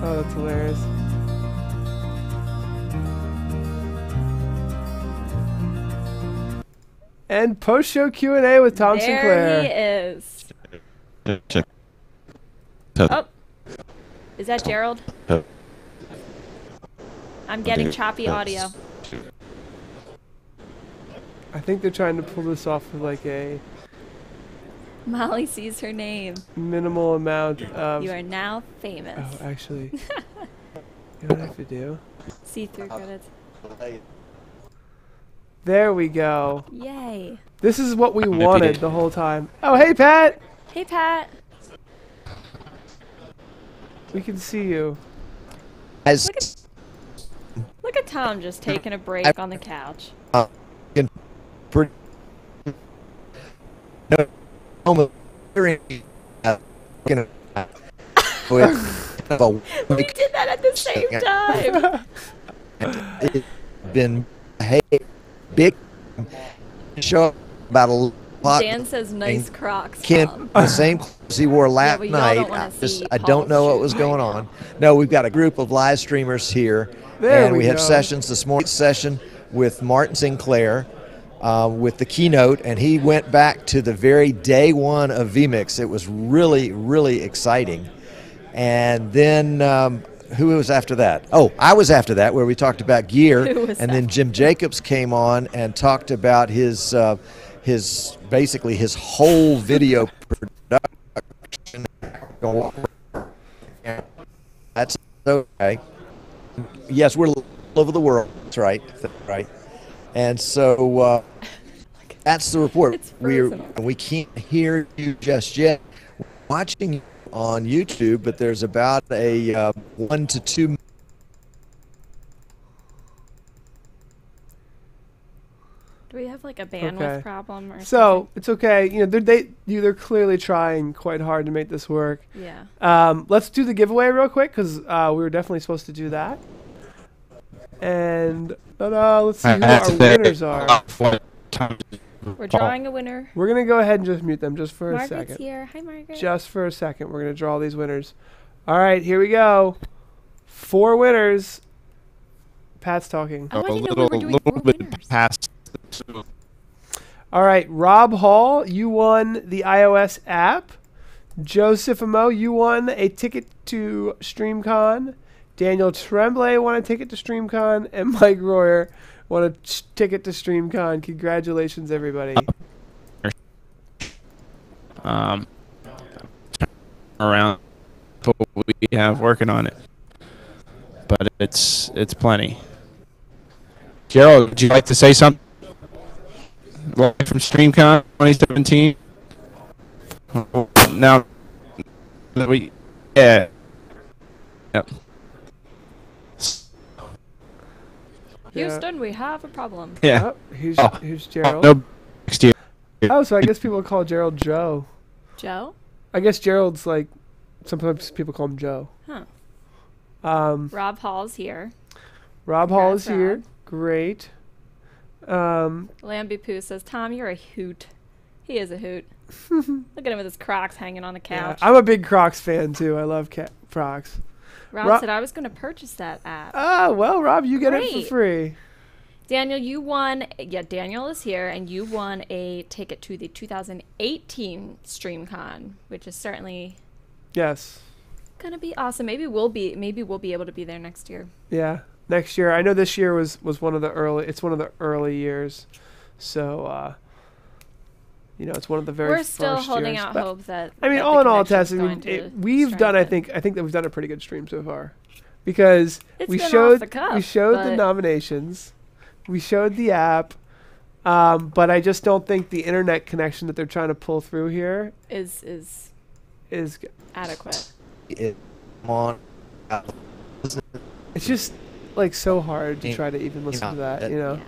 Oh, that's hilarious. And post-show Q&A with Tom Sinclair. There he is. Oh. Is that Gerald? I'm getting choppy audio. I think they're trying to pull this off with like a... Molly sees her name. Minimal amount of... You are now famous. Oh, actually... you know what I have to do? See-through credits. There we go. Yay. This is what we wanted the whole time. Oh, hey, Pat! Hey, Pat. We can see you. Look at Tom just taking a break on the couch. We did that at the same time. It's been a big show about a lot. Dan says nice Crocs. The same clothes he wore last night. I don't know what was going on. No, we've got a group of live streamers here, and we had sessions this morning. Session with Martin Sinclair. With the keynote, and he went back to the very day one of vMix. It was really, really exciting. And then who was after that? Oh, I was after that, where we talked about gear, and then Jim Jacobs came on and talked about his basically his whole video production. That's okay. Yes, we're all over the world. That's right. That's right. And so that's the report. We can't hear you just yet. We're watching you on YouTube, but there's about a 1 to 2. Do we have like a bandwidth problem or something? So it's okay. You know, they're clearly trying quite hard to make this work. Yeah. Let's do the giveaway real quick because we were definitely supposed to do that. And let's see who our winners are. We're drawing a winner. We're gonna go ahead and just mute them just for a Margaret's second. here. Hi, Margaret. Just for a second, we're gonna draw these winners. All right, here we go. 4 winners. Pat's talking. Oh, I didn't know we were doing 4 winners. Past. All right, Rob Hall, you won the iOS app. Joseph Amo, you won a ticket to StreamCon. Daniel Tremblay won a ticket to StreamCon, and Mike Royer won a ticket to StreamCon. Congratulations, everybody. Around what we have working on it, but it's plenty. Gerald, would you like to say something? Live from StreamCon 2017. Now that we, yep. Houston, we have a problem. Yeah. Oh, here's Gerald. No, next year. Oh, so I guess people call Gerald Joe. Joe? I guess Gerald's like, sometimes people call him Joe. Huh. Rob Hall's here. Rob Hall is here. Great. Lambie Poo says, Tom, you're a hoot. He is a hoot. Look at him with his Crocs hanging on the couch. Yeah, I'm a big Crocs fan, too. I love Crocs. Rob said, I was going to purchase that app. Oh, well, Rob, you get it for free. Daniel, you won. Yeah, Daniel is here, and you won a ticket to the 2018 StreamCon, which is certainly going to be awesome. Maybe we'll be able to be there next year. Yeah, next year. I know this year was one of the early. It's one of the early years, so you know, it's one of the very. We're still holding out hope that. I mean, all in all, Tess, I mean, we've done. I think that we've done a pretty good stream so far, because we showed the nominations, we showed the app, but I just don't think the internet connection that they're trying to pull through here is adequate. It's just like so hard to try to even listen to that, you know.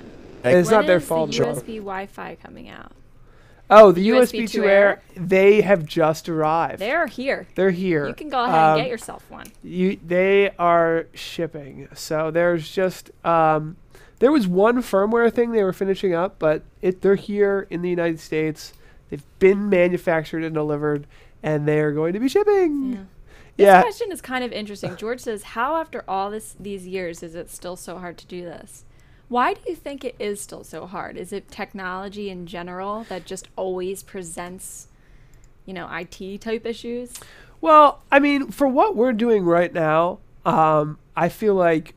And it's not their fault. When is the USB Wi-Fi coming out? Oh, the USB 2 Air, they have just arrived. They're here. They're here. You can go ahead and get yourself one. They are shipping. So there's just there was one firmware thing they were finishing up, but they're here in the United States. They've been manufactured and delivered, and they are going to be shipping. This question is kind of interesting. George says, how after all these years is it still so hard to do this? Why do you think it is still so hard? Is it technology in general that just always presents, IT type issues? Well, I mean, for what we're doing right now, I feel like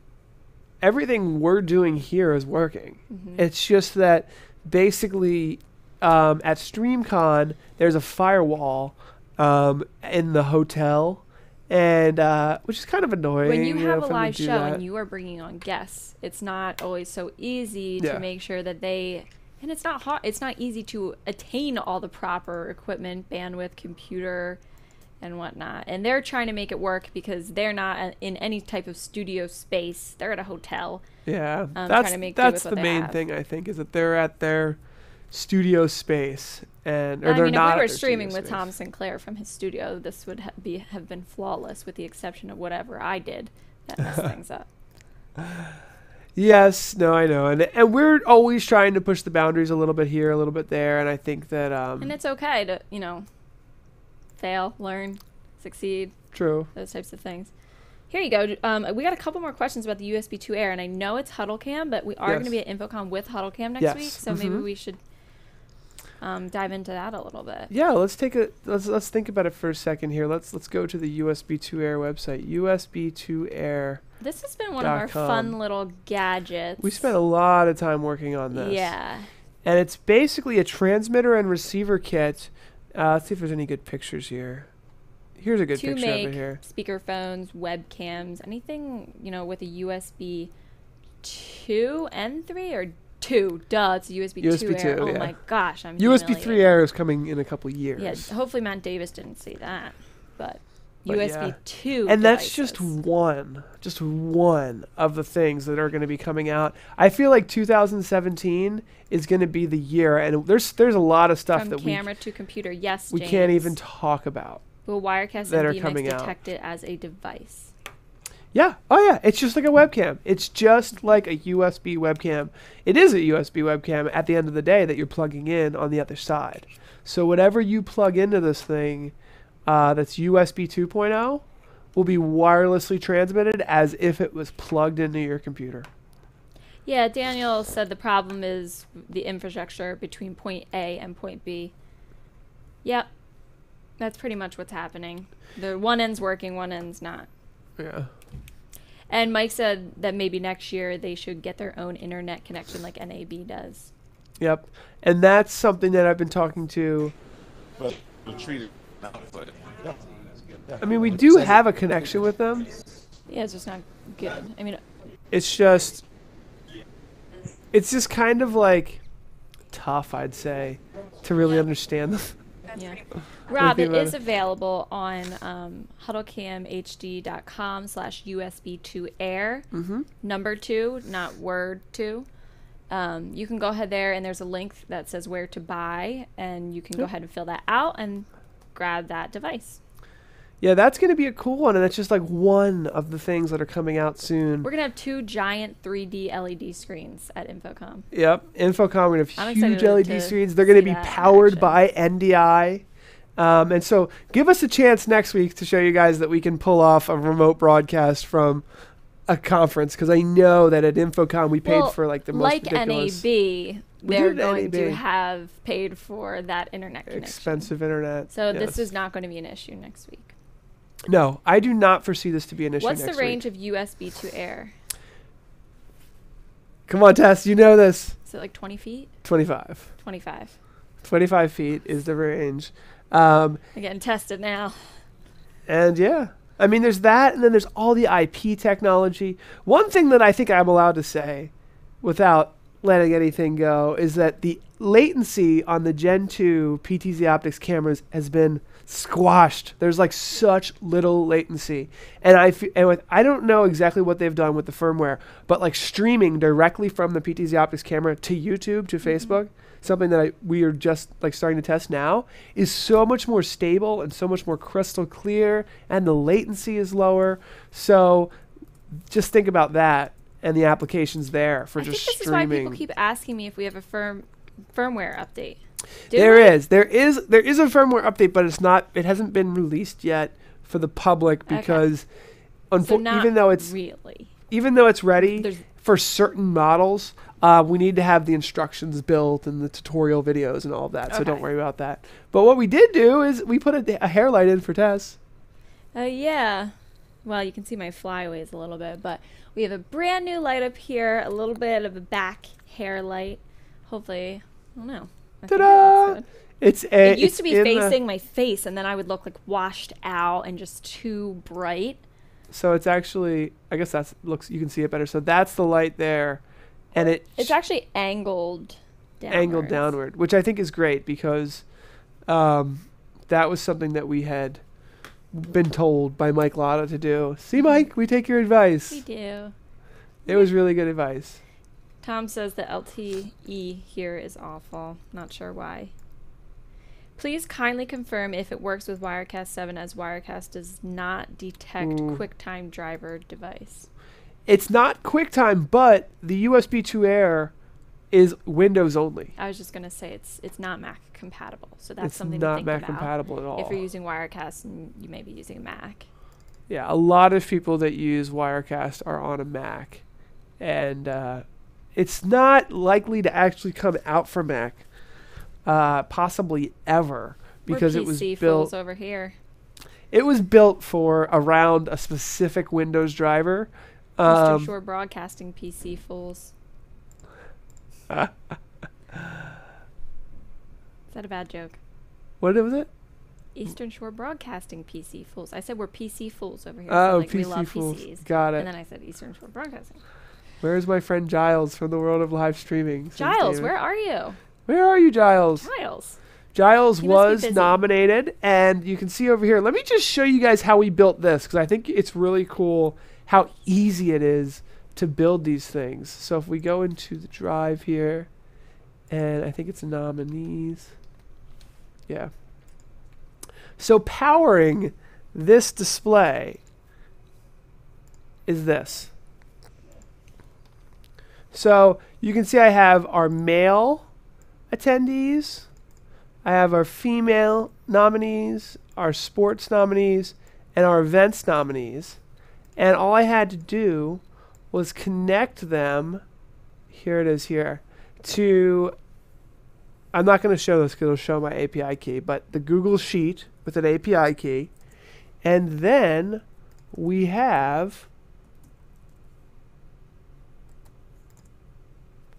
everything we're doing here is working. Mm-hmm. It's just that basically at StreamCon, there's a firewall in the hotel, and which is kind of annoying. When you have a live show and you are bringing on guests, it's not always so easy to make sure that and it's not hard. It's not easy to attain all the proper equipment, bandwidth, computer, and whatnot. And they're trying to make it work because they're not in any type of studio space. They're at a hotel. Yeah, that's the main thing, I think, is that they're at their studio space. If we were streaming with Tom Sinclair from his studio, this would have been flawless, with the exception of whatever I did that messed things up. Yes, no, I know, and we're always trying to push the boundaries a little bit here, a little bit there, and I think that and it's okay to fail, learn, succeed. True. Those types of things. Here you go. We got a couple more questions about the USB 2 Air, and I know it's HuddleCam, but we are going to be at InfoComm with HuddleCam next week, so maybe we should dive into that a little bit. Yeah, let's think about it for a second here. Let's go to the USB 2 Air website, USB2Air. This has been one of our fun little gadgets. We spent a lot of time working on this. Yeah. And it's basically a transmitter and receiver kit. Let's see if there's any good pictures here. Here's a good picture of it here. Speakerphones, webcams, anything, with a USB 2 and 3 or 2. Duh, it's a USB 2 Air. Oh my gosh, I'm USB 3 Air is coming in a couple years. Yeah, hopefully Matt Davis didn't see that. But USB 2 and devices. That's just one of the things that are going to be coming out. I feel like 2017 is going to be the year, and there's a lot of stuff from camera to computer. Yes, we can't even talk about. Will Wirecast and vMix detect it as a device? Yeah. Oh yeah. It's just like a webcam. It's just like a USB webcam. It is a USB webcam at the end of the day that you're plugging in on the other side. So whatever you plug into this thing, that's USB 2.0 will be wirelessly transmitted as if it was plugged into your computer. Yeah, Daniel said the problem is the infrastructure between point A and point B. Yep, that's pretty much what's happening. The one end's working, one end's not. Yeah. And Mike said that maybe next year they should get their own internet connection like NAB does. Yep, and that's something that I've been talking to. But I mean, we do have a connection with them. Yeah, it's just not good. I mean, it's just kind of like tough, I'd say, to really understand them. Yeah. Rob, it is available on huddlecamhd.com/USB2Air. Number 2, not word 2. You can go ahead there, and there's a link that says where to buy, and you can go ahead and fill that out and grab that device. Yeah, that's going to be a cool one, and it's just like one of the things that are coming out soon. We're going to have 2 giant 3D LED screens at InfoComm. Yep, InfoComm, we're going to have huge LED screens. They're going to be powered by NDI. And so give us a chance next week to show you guys that we can pull off a remote broadcast from a conference, because I know that at InfoComm we paid for like the most ridiculous. NAB, they're going to have paid for that internet connection. Expensive internet. So this is not going to be an issue next week. No, I do not foresee this to be an issue next week. What's the range of USB 2 Air? Come on, Tess, you know this. Is it like 20 feet? 25. 25. 25 feet is the range. I'm getting tested now. And yeah, I mean, there's that, and then there's all the IP technology. One thing that I think I'm allowed to say without letting anything go is that the latency on the Gen 2 PTZOptics cameras has been squashed. There's like such little latency, and I don't know exactly what they've done with the firmware, but like streaming directly from the PTZOptics camera to YouTube, to Facebook, something that we are just like starting to test now, is so much more stable and so much more crystal clear, and the latency is lower. So just think about that and the applications there for just streaming. I think this is why people keep asking me if we have a firmware update. There is a firmware update, but it hasn't been released yet for the public because even though it's ready for certain models, we need to have the instructions built and the tutorial videos and all of that. So don't worry about that. But what we did do is we put a hair light in for Tess. Yeah. Well, you can see my flyaways a little bit, but we have a brand new light up here, a little bit of a back hair light. Hopefully, I don't know. Ta-da! It used to be facing my face, and then I would look like washed out and just too bright. So it's actually, I guess you can see it better. So that's the light there, and it's actually angled downwards. Angled downward, which I think is great because that was something that we had been told by Mike Latta to do. See, Mike, we take your advice. We do. It was really good advice. Tom says the LTE here is awful. Not sure why. Please kindly confirm if it works with Wirecast 7, as Wirecast does not detect QuickTime driver device. It's not QuickTime, but the USB 2 Air is Windows only. I was just going to say it's not Mac compatible, so that's something to think about. It's not Mac compatible at all. If you're using Wirecast, and you may be using a Mac. Yeah, a lot of people that use Wirecast are on a Mac, and it's not likely to actually come out for Mac, possibly ever, because it was built over here. It was built for around a specific Windows driver. Eastern Shore Broadcasting PC fools. Is that a bad joke? What was it? Eastern Shore Broadcasting PC fools. I said we're PC fools over here. Oh, so, PC we love fools. PCs. Got it. And then I said Eastern Shore Broadcasting. Where's my friend Giles from the world of live streaming? Giles, where are you? Where are you, Giles? Giles was nominated, and you can see over here. Let me just show you guys how we built this, because I think it's really cool how easy it is to build these things. So if we go into the drive here, and I think it's nominees. Yeah. So powering this display is this. So you can see I have our male attendees, I have our female nominees, our sports nominees, and our events nominees. And all I had to do was connect them, here it is here, to, I'm not going to show this because it'll show my API key, but the Google Sheet with an API key. And then we have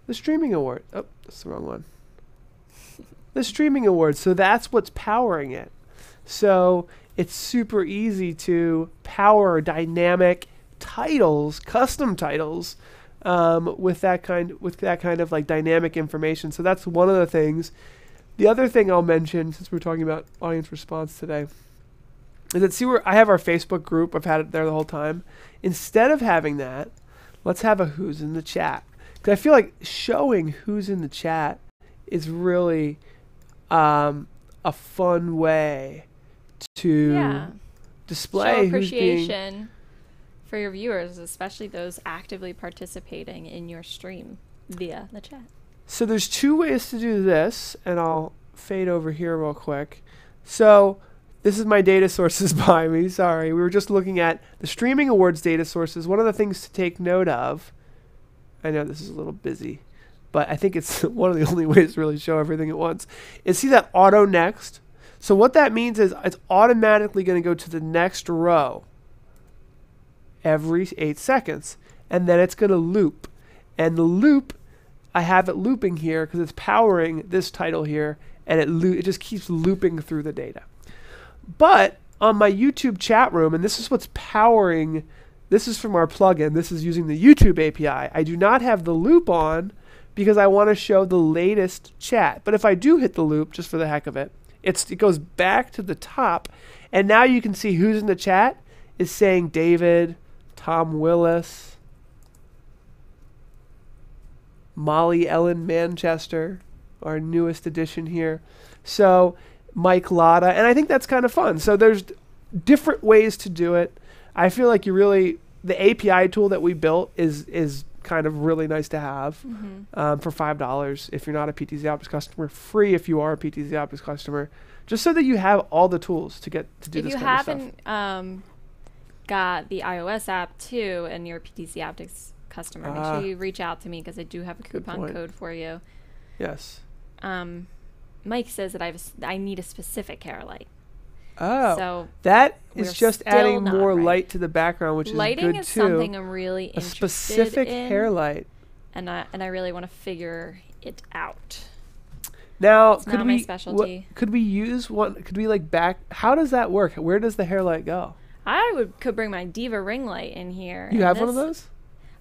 the Streaming Award. Oh, that's the wrong one. The Streaming Award. So that's what's powering it. So it's super easy to power dynamic titles, custom titles, with that kind of like dynamic information. So that's one of the things. The other thing I'll mention, since we're talking about audience response today, is that see where I have our Facebook group. I've had it there the whole time. Instead of having that, let's have a who's in the chat. Because I feel like showing who's in the chat is really a fun way to display show appreciation for your viewers, especially those actively participating in your stream via the chat. So there's two ways to do this, and I'll fade over here real quick. So this is my data sources by me. Sorry, we were just looking at the Streaming Awards data sources. One of the things to take note of, I know this is a little busy, but I think it's one of the only ways to really show everything at once, is see that auto next. So what that means is it's automatically going to go to the next row every 8 seconds, and then it's going to loop. And the loop, I have it looping here because it's powering this title here, and it just keeps looping through the data. But on my YouTube chat room, and this is what's powering, this is from our plugin, this is using the YouTube API. I do not have the loop on because I want to show the latest chat. But if I do hit the loop, just for the heck of it, it goes back to the top, and now you can see who's in the chat is saying David, Tom Willis, Molly Ellen Manchester, our newest addition here. So Mike Latta, and I think that's kind of fun. So there's different ways to do it. I feel like the API tool that we built is kind of really nice to have for $5 if you're not a PTZOptics customer, free if you are a PTZOptics customer. just so that you have all the tools to do this kind of stuff. If you haven't got the iOS app too, and you're a PTZOptics customer, make sure you reach out to me because I do have a coupon code for you. Yes. Mike says that I need a specific hair light. Oh, so that is just adding more light to the background, which is good too. Lighting is something I'm really interested in. A specific hair light. And I really want to figure it out. Now, it's not my specialty. Could we use one? Could we like back? How does that work? Where does the hair light go? I could bring my Diva ring light in here. You have one of those?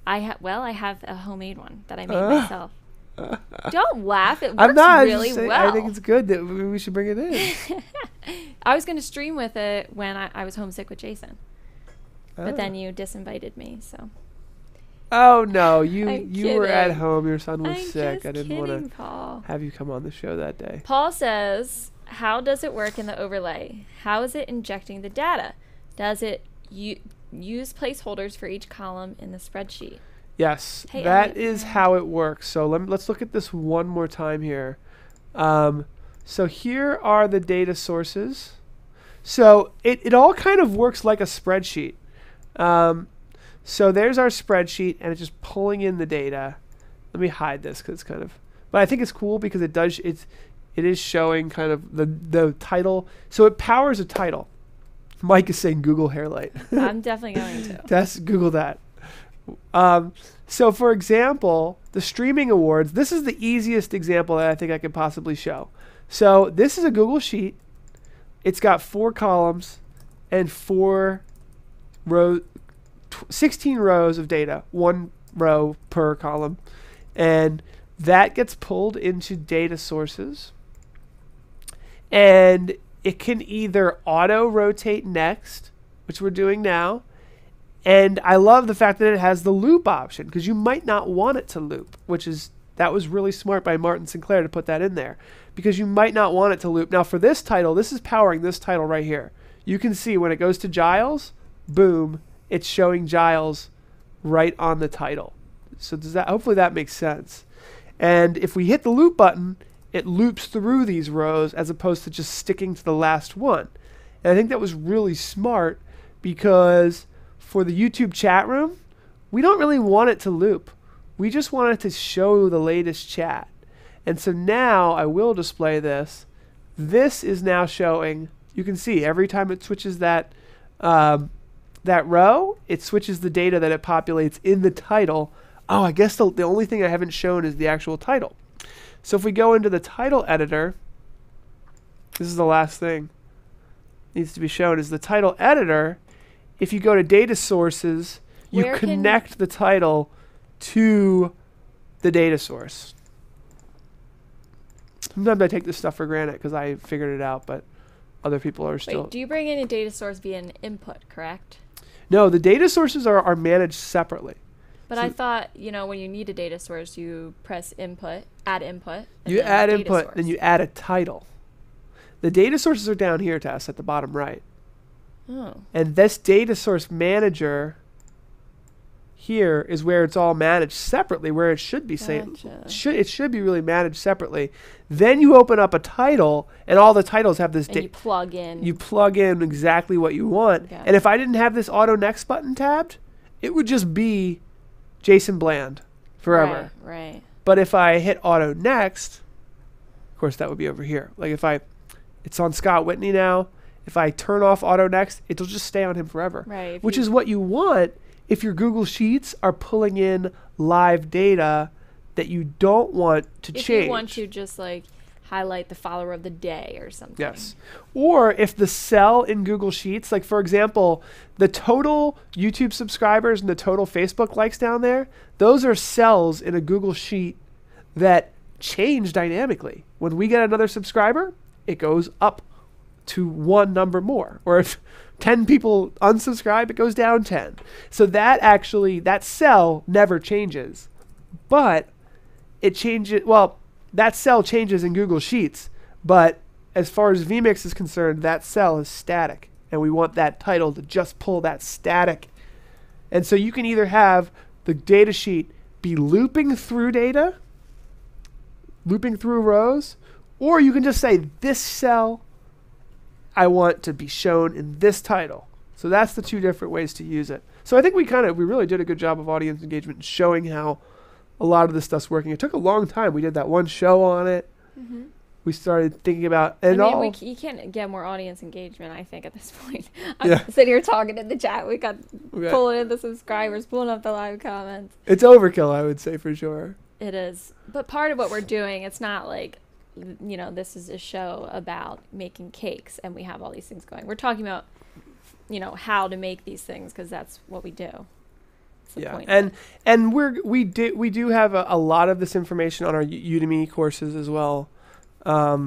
I have a homemade one that I made myself. Don't laugh. It works really well. I think it's good that we should bring it in. I was going to stream with it when I was homesick with Jason. But then you disinvited me, so. Oh, no. You were at home. Your son was sick. I didn't want to have you come on the show that day. Paul says, how does it work in the overlay? How is it injecting the data? Does it use placeholders for each column in the spreadsheet? Yes, that is how it works. So let's look at this one more time here. So here are the data sources. So it all kind of works like a spreadsheet. So there's our spreadsheet, and it's just pulling in the data. Let me hide this because it's kind of, but I think it's cool because it is showing kind of the title. So it powers a title. Mike is saying Google Hairlight. I'm definitely going to. Tess, Google that. So for example, the streaming awards, this is the easiest example that I think I could possibly show. So this is a Google Sheet. It's got 4 columns and 16 rows of data, 1 row per column. And that gets pulled into data sources. And it can either auto-rotate next, which we're doing now. And I love the fact that it has the loop option because you might not want it to loop, that was really smart by Martin Sinclair to put that in there because you might not want it to loop. Now for this title, this is powering this title right here. You can see when it goes to Giles, boom, it's showing Giles right on the title. So hopefully that makes sense. And if we hit the loop button, it loops through these rows as opposed to just sticking to the last one. And I think that was really smart because for the YouTube chat room, we don't really want it to loop. We just want it to show the latest chat. And so now I will display this. This is now showing, you can see every time it switches that row, it switches the data that it populates in the title. Oh, I guess the only thing I haven't shown is the actual title. So if we go into the title editor, this is the last thing needs to be shown is the title editor. If you go to data sources, you connect the title to the data source. Sometimes I take this stuff for granted because I figured it out, but other people are still. Wait, do you bring in a data source via an input, correct? No, the data sources are managed separately. But so I thought, when you need a data source, you press input, add input. You add input, then you add a title. The data sources are down here, Tess, at the bottom right. Oh. And this data source manager here is where it's all managed separately, where it should be. Gotcha. It should be really managed separately. Then you open up a title, and all the titles have this. And you plug in. You plug in exactly what you want. Gotcha. And if I didn't have this auto next button tabbed, it would just be Jason Bland forever. Right. But if I hit auto next, of course that would be over here. Like it's on Scott Whitney now. If I turn off auto next, it'll just stay on him forever. Right. Which is what you want if your Google Sheets are pulling in live data that you don't want to change. If you want to just highlight the follower of the day or something. Yes. Or if the cell in Google Sheets, like for example, the total YouTube subscribers and the total Facebook likes down there, those are cells in a Google Sheet that change dynamically. When we get another subscriber, it goes up to 1 number more. Or if 10 people unsubscribe, it goes down 10. So that cell never changes. But it changes, that cell changes in Google Sheets, but as far as vMix is concerned, that cell is static, and we want that title to just pull that static. And so you can either have the data sheet be looping through data, looping through rows, or you can just say this cell I want to be shown in this title. So that's the two different ways to use it. So I think we really did a good job of audience engagement, showing how a lot of this stuff's working. It took a long time. We did that one show on it. Mm-hmm. We started thinking about you can't get more audience engagement, I think, at this point. I'm sitting here talking in the chat. We got pulling in the subscribers, pulling up the live comments. It's overkill, I would say, for sure. It is. But part of what we're doing, it's not like, this is a show about making cakes and we have all these things going. We're talking about, how to make these things, because that's what we do. And we do have a lot of this information on our Udemy courses as well. Let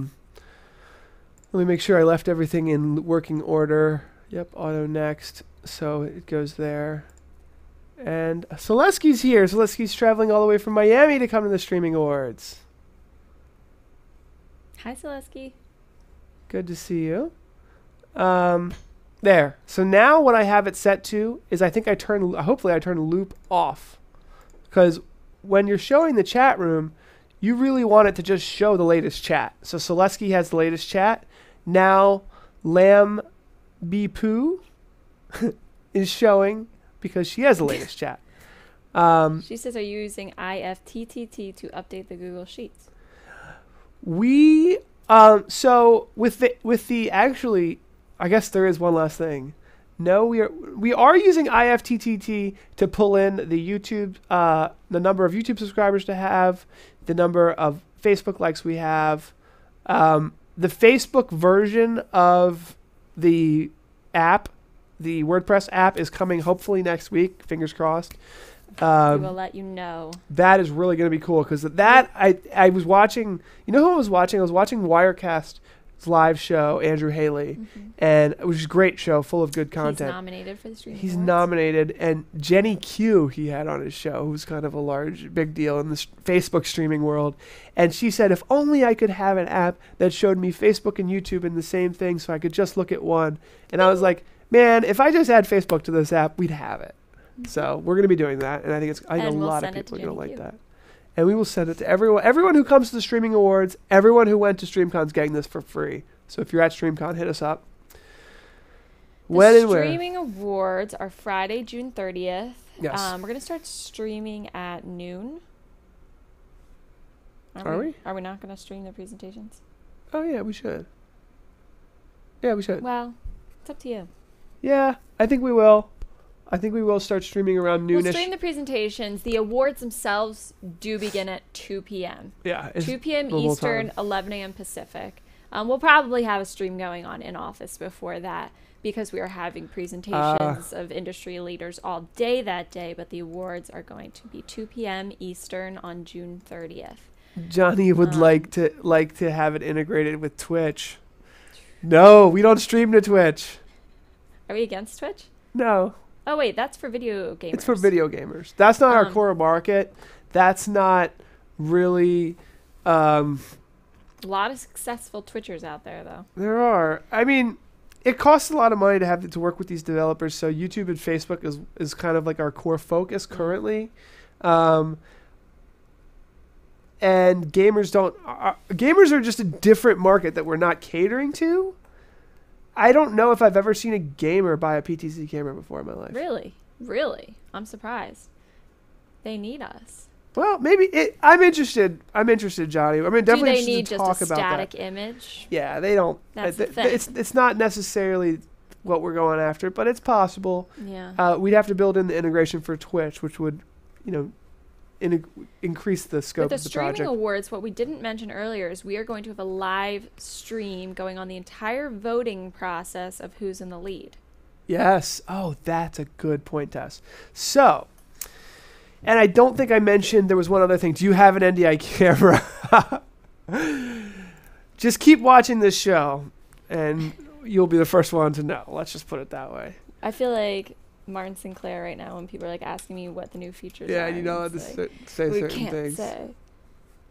me make sure I left everything in working order. Yep, auto next. So it goes there. And Solesky's here. Solesky's traveling all the way from Miami to come to the Streaming Awards. Hi, Solesky. Good to see you. There. So now what I have it set to is hopefully I turn loop off. Because when you're showing the chat room, you really want it to just show the latest chat. So Solesky has the latest chat. Now Lamb Bee Poo is showing because she has the latest chat. She says, are you using IFTTT to update the Google Sheets? So with the actually, I guess there is one last thing. No, we are using IFTTT to pull in the YouTube, the number of YouTube subscribers to have, the number of Facebook likes we have. The Facebook version of the app, the WordPress app, is coming hopefully next week. Fingers crossed. We will let you know. That is really going to be cool because I was watching. You know who I was watching? I was watching Wirecast's live show, Andrew Haley, and it was a great show, full of good content. He's nominated for the Streaming Awards. Awards. Nominated, and Jenny Q he had on his show, who's kind of big deal in the Facebook streaming world, and she said, if only I could have an app that showed me Facebook and YouTube in the same thing, so I could just look at one. And I was like, man, if I just add Facebook to this app, we'd have it. So we're going to be doing that, and I think a lot of people are going to like that. And we will send it to everyone who comes to the Streaming Awards, everyone who went to StreamCon's getting this for free. So if you're at StreamCon, hit us up. The Streaming Awards are Friday, June 30th. Yes. We're going to start streaming at noon. Are we? Are we not going to stream the presentations? Oh, yeah, we should. Yeah, we should. Well, it's up to you. Yeah, I think we will. I think we will start streaming around noonish. We'll stream the presentations. The awards themselves do begin at 2 p.m. Yeah. 2 p.m. Eastern, 11 a.m. Pacific. We'll probably have a stream going on in office before that because we are having presentations of industry leaders all day that day, but the awards are going to be 2 p.m. Eastern on June 30th. Johnny would like to have it integrated with Twitch. No, we don't stream to Twitch. Are we against Twitch? No. Oh, wait, that's for video gamers. It's for video gamers. That's not our core market. That's not really... a lot of successful Twitchers out there, though. There are. I mean, it costs a lot of money to have to work with these developers, so YouTube and Facebook is kind of like our core focus currently. And gamers gamers are just a different market that we're not catering to. I don't know if I've ever seen a gamer buy a PTZ camera before in my life. Really? Really? I'm surprised. They need us. Well, maybe I'm interested. I'm interested, Johnny. I mean, definitely interested to talk about that. Do they need just a static image? Yeah, they don't. That's the thing. It's not necessarily what we're going after, but it's possible. Yeah. We'd have to build in the integration for Twitch, which would, increase the scope of the project. With the Streaming Awards, what we didn't mention earlier is we are going to have a live stream going on the entire voting process of who's in the lead. Yes. Oh, that's a good point, Tess. So, and I don't think I mentioned there was one other thing. Do you have an NDI camera? Just keep watching this show, and you'll be the first one to know. Let's just put it that way. I feel like Martin Sinclair right now when people are asking me what the new features are. Yeah, you know how to say certain things. Say.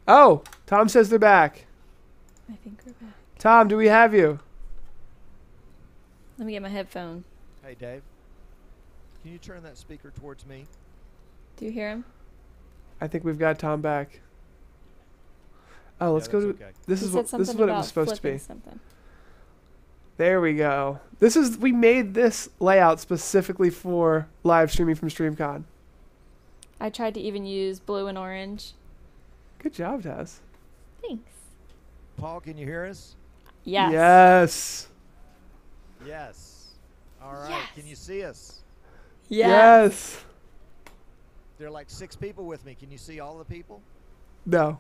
Oh, Tom says they're back. I think we're back. Tom, do we have you? Let me get my headphone. Hey, Dave. Can you turn that speaker towards me? Do you hear him? I think we've got Tom back. Oh, let's go to... Okay. This is what it was supposed to be. Something. There we go. We made this layout specifically for live streaming from StreamCon. I tried to even use blue and orange. Good job, Tess. Thanks. Paul, can you hear us? Yes. Yes. Yes. All right. Yes. Can you see us? Yes. There are like 6 people with me. Can you see all the people? No.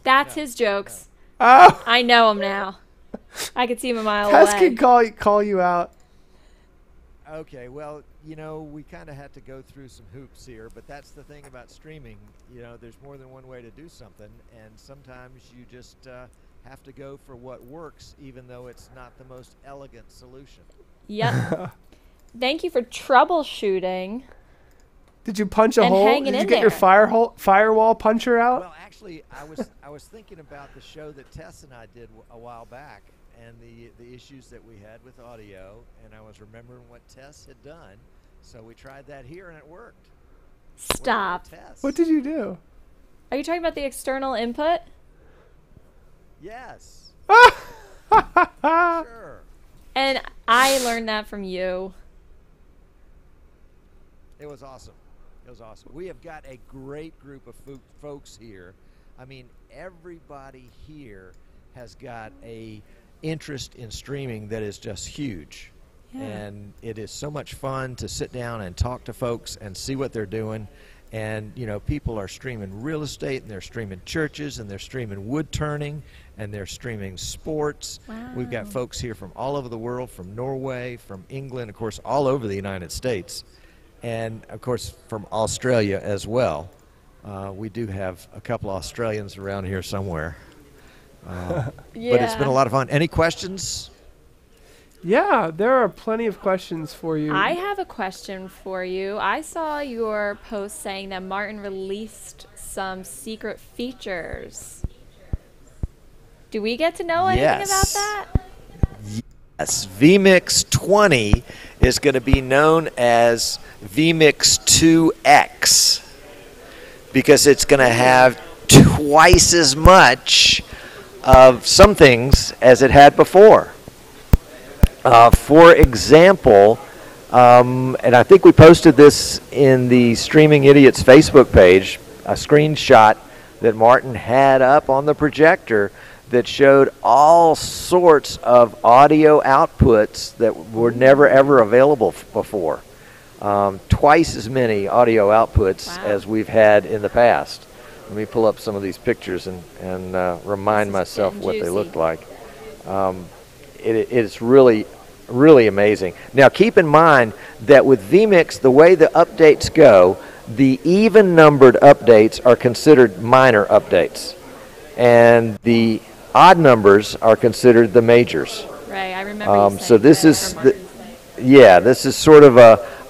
That's his jokes. No. Oh. I know him now. I could see him a mile Tess away. can call you out. Okay, well, we kind of had to go through some hoops here, but that's the thing about streaming. There's more than one way to do something, and sometimes you just have to go for what works, even though it's not the most elegant solution. Yep. Thank you for troubleshooting. Did you punch a hole? Did you get your firewall puncher out? Well, actually, I was thinking about the show that Tess and I did a while back, and the issues that we had with audio, and I was remembering what Tess had done, so we tried that here and it worked. Stop. What did you do? Are you talking about the external input? Yes. Sure. And I learned that from you. It was awesome. It was awesome. We have got a great group of folks here. I mean, everybody here has got a interest in streaming that is just huge. Yeah. And it is so much fun to sit down and talk to folks and see what they're doing. And, people are streaming real estate, and they're streaming churches, and they're streaming wood turning, and they're streaming sports. Wow. We've got folks here from all over the world, from Norway, from England, of course, all over the United States. And, of course, from Australia as well. We do have a couple Australians around here somewhere. Yeah. But it's been a lot of fun. Any questions? Yeah, there are plenty of questions for you. I have a question for you. I saw your post saying that Martin released some secret features. Do we get to know anything about that? Yes. vMix 20 is going to be known as vMix 2X because it's going to have twice as much of some things as it had before. For example, and I think we posted this in the Streaming Idiots Facebook page, a screenshot that Martin had up on the projector that showed all sorts of audio outputs that were never ever available before. Twice as many audio outputs as we've had in the past. Let me pull up some of these pictures and remind myself what they look like. It's really amazing. Now keep in mind that with vMix, the way the updates go, the even numbered updates are considered minor updates, and the odd numbers are considered the majors. Right, I remember you saying so this this is sort of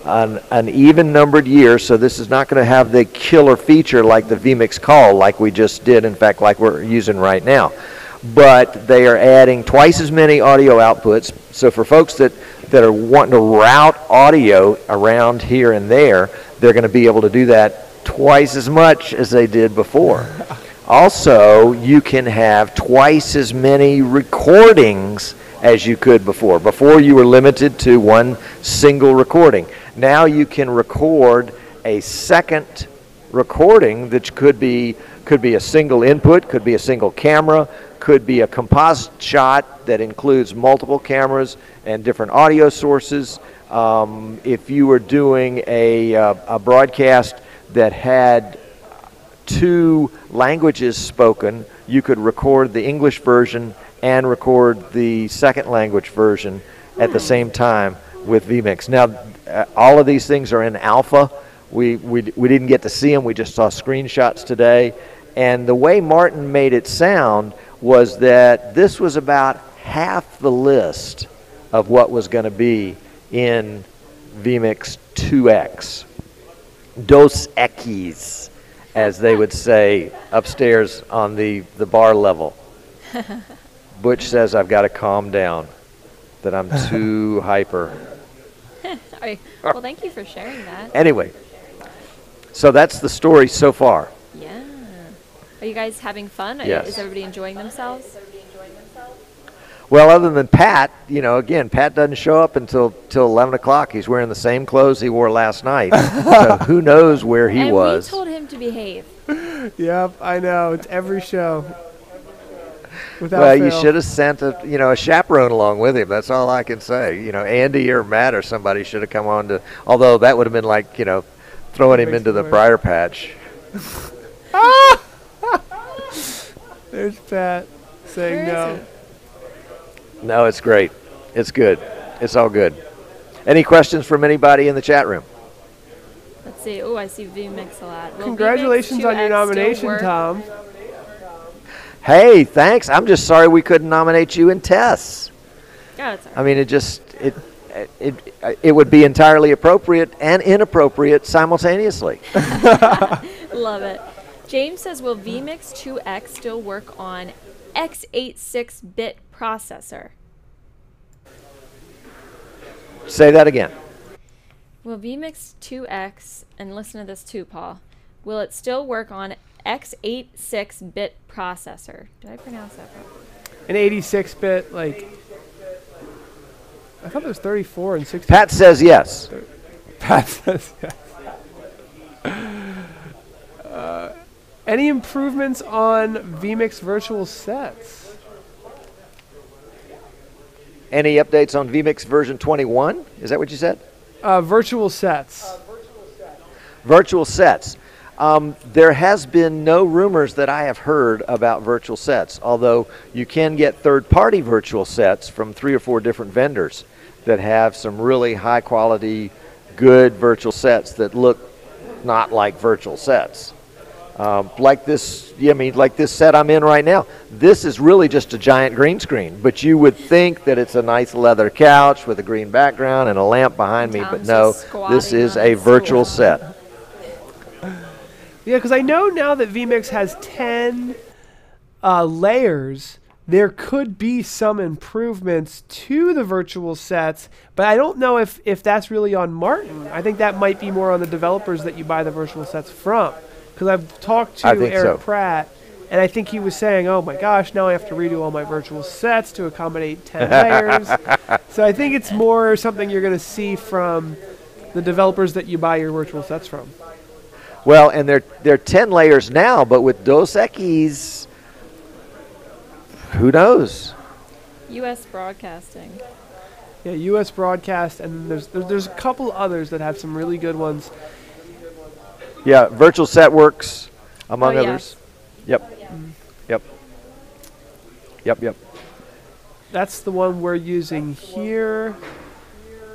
an even numbered year, so this is not going to have the killer feature like the vMix call like we just did, in fact like we're using right now. But they are adding twice as many audio outputs. So for folks that are wanting to route audio around here and there, they're going to be able to do that twice as much as they did before. Also, you can have twice as many recordings as you could before. Before you were limited to one single recording. Now you can record a second recording that could be a single input, could be a single camera, could be a composite shot that includes multiple cameras and different audio sources. If you were doing a broadcast that had 2 languages spoken, you could record the English version and record the second language version at the same time with vMix. Now, all of these things are in alpha. We didn't get to see them. We just saw screenshots today. And the way Martin made it sound was that this was about half the list of what was going to be in vMix 2X. Dos Equis, as they would say upstairs on the bar level. Butch says I've got to calm down, that I'm too hyper. Well, thank you for sharing that. Anyway, so that's the story so far. Yeah. Are you guys having fun? Yes. Is everybody enjoying themselves? Well, other than Pat, you know, again, Pat doesn't show up until 11 o'clock. He's wearing the same clothes he wore last night. So who knows where he was. We told him to behave. Yep, I know. It's every show. Well, you should have sent a chaperone along with him. That's all I can say. You know, Andy or Matt or somebody should have come on to. Although that would have been like, you know, throwing him into the briar patch. There's Pat saying no. No, it's great. It's good. It's all good. Any questions from anybody in the chat room? Let's see. Oh, I see vMix a lot. Will Congratulations on your nomination, Tom. Hey, thanks. I'm just sorry we couldn't nominate you and Tess. Yeah, it's all right. I mean, it would be entirely appropriate and inappropriate simultaneously. Love it. James says, will vMix 2X still work on x86-bit processor? Say that again. Will vMix 2X, and listen to this too, Paul, will it still work on x86-bit processor? Did I pronounce that wrong? An 86-bit, like, I thought there was 34 and 60. Pat says yes. Pat says yes. Any improvements on vMix virtual sets? Any updates on vMix version 21? Is that what you said? Virtual sets. Virtual sets. There has been no rumors that I have heard about virtual sets, although you can get third-party virtual sets from 3 or 4 different vendors that have some really high-quality, good virtual sets that look not like virtual sets. Like this, like this set I'm in right now. This is really just a giant green screen, but you would think that it's a nice leather couch with a green background and a lamp behind me, but no, this is a virtual set. Yeah, because I know now that vMix has 10 layers, there could be some improvements to the virtual sets, but I don't know if that's really on Martin. I think that might be more on the developers that you buy the virtual sets from. Because I've talked to Eric Pratt, and I think he was saying, oh my gosh, now I have to redo all my virtual sets to accommodate 10 layers. So I think it's more something you're going to see from the developers that you buy your virtual sets from. Well, and they're 10 layers now, but with Dos Equis, who knows? U.S. Broadcasting. Yeah, U.S. Broadcast, and there's a couple others that have some really good ones. Yeah, Virtual Set Works, among others. Yep. Yep. Yep. That's the one we're using here.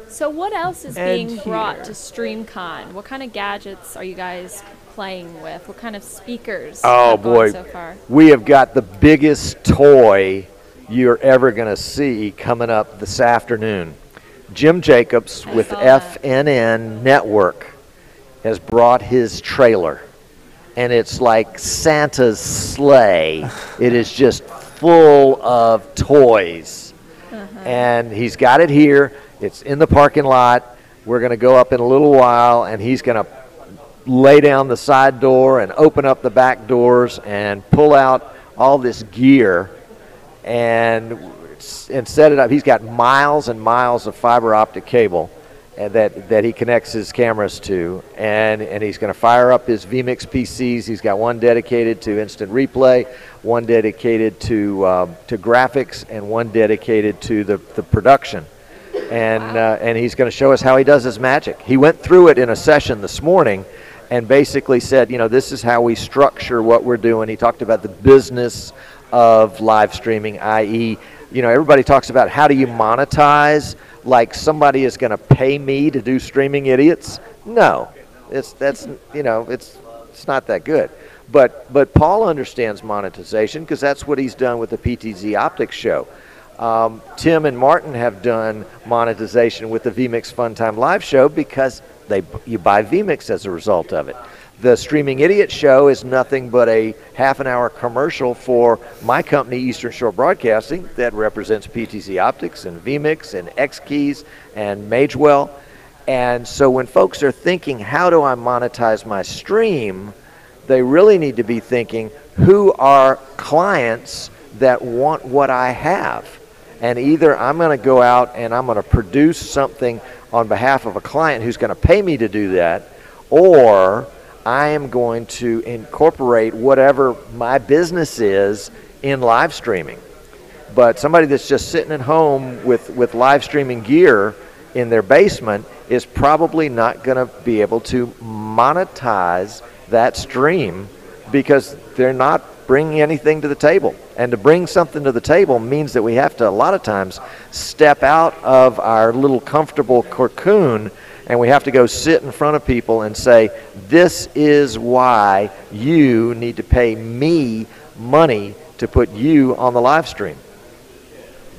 So what else is being brought to StreamCon? What kind of gadgets are you guys playing with? What kind of speakers have gone so far? We have got the biggest toy you're ever going to see coming up this afternoon. Jim Jacobs with FNN Network has brought his trailer, and it's like Santa's sleigh. It is just full of toys. And he's got it here. It's in the parking lot. We're going to go up in a little while, and he's going to lay down the side door and open up the back doors and pull out all this gear and set it up. He's got miles and miles of fiber optic cable that he connects his cameras to, and he's going to fire up his vMix PCs. He's got one dedicated to instant replay, one dedicated to graphics, and one dedicated to the production. And he's going to show us how he does his magic. He went through it in a session this morning and basically said, this is how we structure what we're doing. He talked about the business of live streaming, i.e., everybody talks about how do you monetize, like somebody is going to pay me to do Streaming Idiots. No, it's not that good. But Paul understands monetization because that's what he's done with the PTZOptics show. Tim and Martin have done monetization with the vMix Funtime Live show because you buy vMix as a result of it. The Streaming Idiot show is nothing but a half-an-hour commercial for my company, Eastern Shore Broadcasting, that represents PTZOptics and vMix and X-Keys and Magewell. And so when folks are thinking, how do I monetize my stream, they really need to be thinking, who are clients that want what I have? And either I'm going to go out and I'm going to produce something on behalf of a client who's going to pay me to do that, or I am going to incorporate whatever my business is in live streaming. But somebody that's just sitting at home with live streaming gear in their basement is probably not going to be able to monetize that stream because they're not bringing anything to the table. And to bring something to the table means that we have to, a lot of times, step out of our little comfortable cocoon, and we have to go sit in front of people and say, this is why you need to pay me money to put you on the live stream.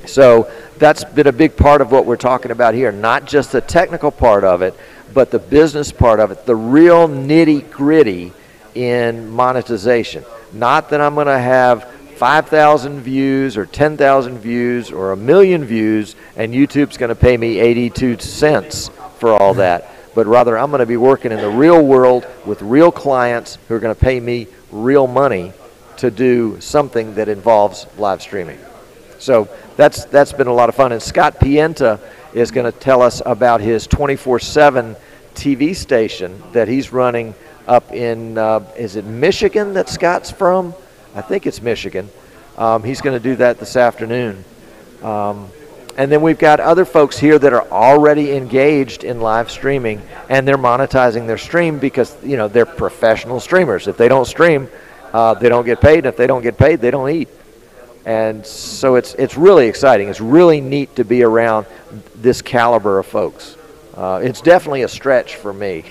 So that's been a big part of what we're talking about here, not just the technical part of it, but the business part of it, the real nitty-gritty in monetization. Not that I'm going to have 5,000 views or 10,000 views or 1 million views and YouTube's going to pay me 82 cents for all that, but rather I'm going to be working in the real world with real clients who are going to pay me real money to do something that involves live streaming. So that's been a lot of fun. And Scott Pienta is going to tell us about his 24/7 TV station that he's running up in, is it Michigan that Scott's from? I think it's Michigan. He's going to do that this afternoon. And then we've got other folks here that are already engaged in live streaming, and they're monetizing their stream because, you know, they're professional streamers. If they don't stream, they don't get paid. If they don't get paid, they don't eat. And so it's really exciting. It's really neat to be around this caliber of folks. It's definitely a stretch for me.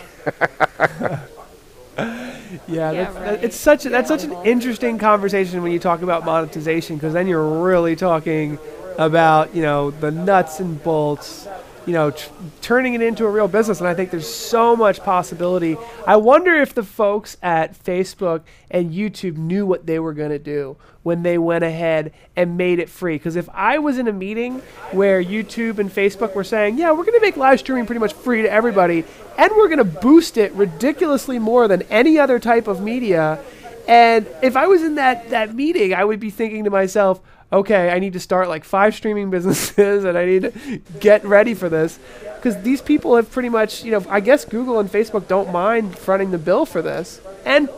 That's such an interesting conversation when you talk about monetization, because then you're really talking about, you know, the nuts and bolts, you know, turning it into a real business. And I think there's so much possibility. I wonder if the folks at Facebook and YouTube knew what they were going to do when they went ahead and made it free. Because if I was in a meeting where YouTube and Facebook were saying, yeah, we're going to make live streaming pretty much free to everybody, and we're going to boost it ridiculously more than any other type of media, and if I was in that meeting, I would be thinking to myself, okay, I need to start like 5 streaming businesses and I need to get ready for this. Because these people have pretty much, you know, I guess Google and Facebook don't mind fronting the bill for this and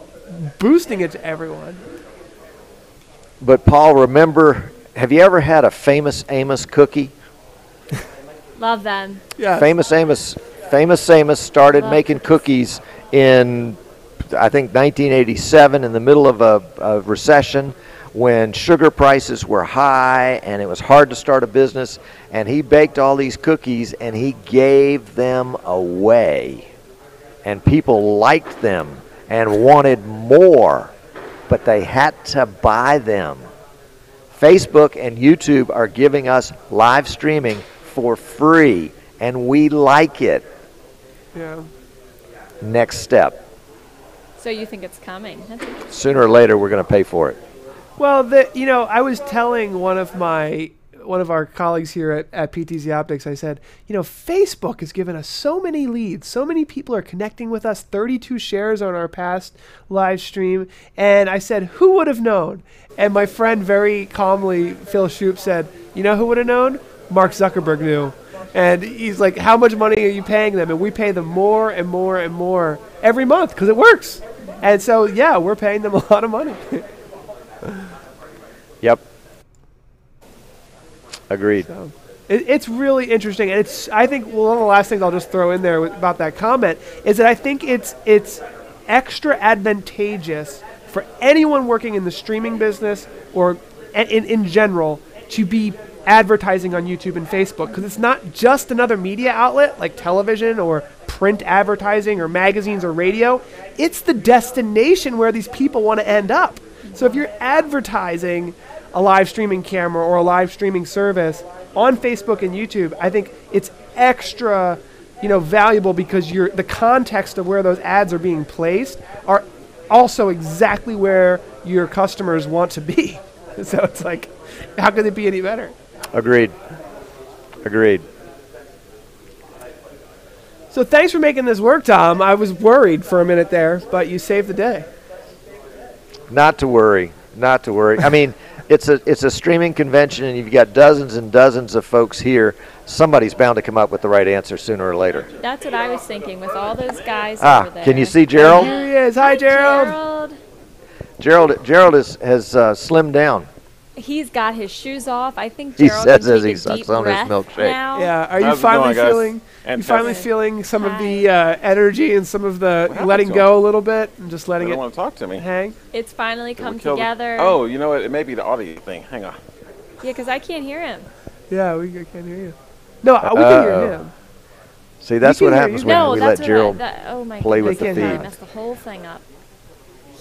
boosting it to everyone. But Paul, remember, have you ever had a Famous Amos cookie? Love them. Yeah. Famous Amos started making cookies in, I think, 1987 in the middle of a recession, when sugar prices were high and it was hard to start a business, and he baked all these cookies and he gave them away, and people liked them and wanted more, but they had to buy them. Facebook and YouTube are giving us live streaming for free, and we like it. Yeah. Next step. So you think it's coming? Sooner or later, we're going to pay for it. Well, you know, I was telling one of our colleagues here at PTZOptics, I said, you know, Facebook has given us so many leads. So many people are connecting with us, 32 shares on our past live stream. And I said, who would have known? And my friend very calmly, Phil Shoup, said, you know who would have known? Mark Zuckerberg knew. And he's like, how much money are you paying them? And we pay them more and more and more every month because it works. And so, yeah, we're paying them a lot of money. Yep. Agreed. So, it's really interesting, and I think one of the last things I'll just throw in there about that comment is that I think it's extra advantageous for anyone working in the streaming business or in general to be advertising on YouTube and Facebook, because it's not just another media outlet like television or print advertising or magazines or radio. It's the destination where these people want to end up. So if you're advertising a live streaming camera or a live streaming service on Facebook and YouTube, I think it's extra, you know, valuable, because the context of where those ads are being placed are also exactly where your customers want to be. So it's like, how could it be any better? Agreed. So thanks for making this work, Tom. I was worried for a minute there, but you saved the day. Not to worry. I mean, it's a streaming convention, and you've got dozens and dozens of folks here. Somebody's bound to come up with the right answer sooner or later. That's what I was thinking with all those guys over there. Can you see Gerald? Here he is. Hi, Gerald. Gerald has slimmed down. He's got his shoes off. I think Gerald can take a deep breath now. Yeah. Are you finally feeling? You finally feeling some of the energy and some of the letting go a little bit and just letting it want to talk to me. Hang? It's finally come together. Oh, you know what? It may be the audio thing. Hang on. Yeah, because I can't hear him. Yeah, we can't hear you. No, we can hear him. See, that's what happens when we let Gerald play with the feed. I messed the whole thing up.